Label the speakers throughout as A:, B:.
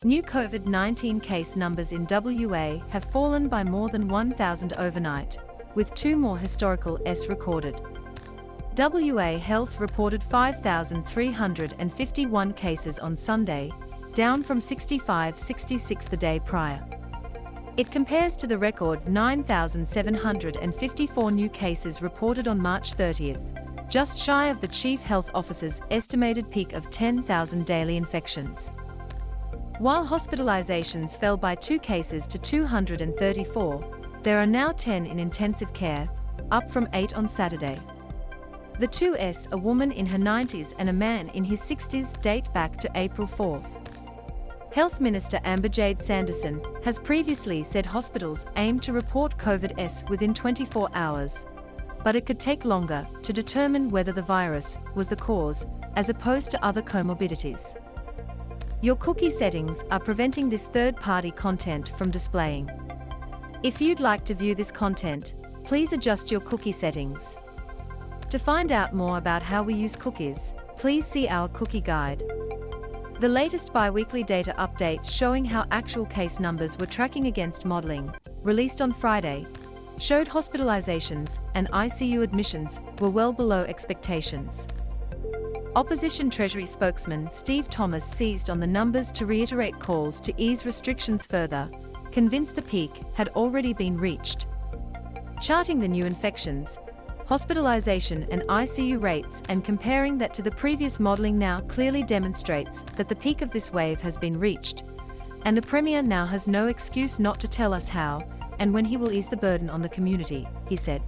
A: New COVID-19 case numbers in WA have fallen by more than 1,000 overnight, with 2 more historical S recorded. WA Health reported 5,351 cases on Sunday, down from 66 the day prior. It compares to the record 9,754 new cases reported on March 30th, just shy of the Chief Health Officer's estimated peak of 10,000 daily infections. While hospitalizations fell by 2 cases to 234, there are now 10 in intensive care, up from 8 on Saturday. The 2s, a woman in her 90s and a man in his 60s, date back to April 4th. Health Minister Amber-Jade Sanderson has previously said hospitals aim to report COVID-S within 24 hours, but it could take longer to determine whether the virus was the cause, as opposed to other comorbidities. Your cookie settings are preventing this third-party content from displaying. If you'd like to view this content, please adjust your cookie settings. To find out more about how we use cookies, please see our cookie guide. The latest bi-weekly data update showing how actual case numbers were tracking against modeling, released on Friday, showed hospitalizations and ICU admissions were well below expectations. Opposition Treasury spokesman Steve Thomas seized on the numbers to reiterate calls to ease restrictions further, convinced the peak had already been reached. Charting the new infections, hospitalization and ICU rates and comparing that to the previous modeling now clearly demonstrates that the peak of this wave has been reached, and the Premier now has no excuse not to tell us how and when he will ease the burden on the community, he said.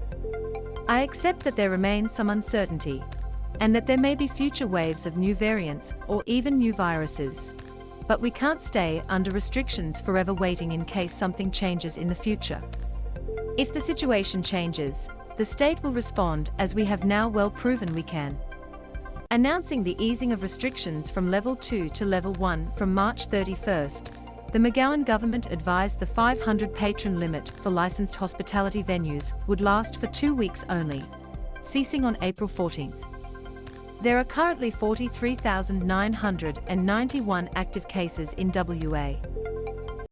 A: I accept that there remains some uncertainty, and that there may be future waves of new variants or even new viruses. But we can't stay under restrictions forever waiting in case something changes in the future. If the situation changes, the state will respond, as we have now well proven we can. Announcing the easing of restrictions from Level 2 to Level 1 from March 31st, the McGowan government advised the 500 patron limit for licensed hospitality venues would last for 2 weeks only, ceasing on April 14th. There are currently 43,991 active cases in WA.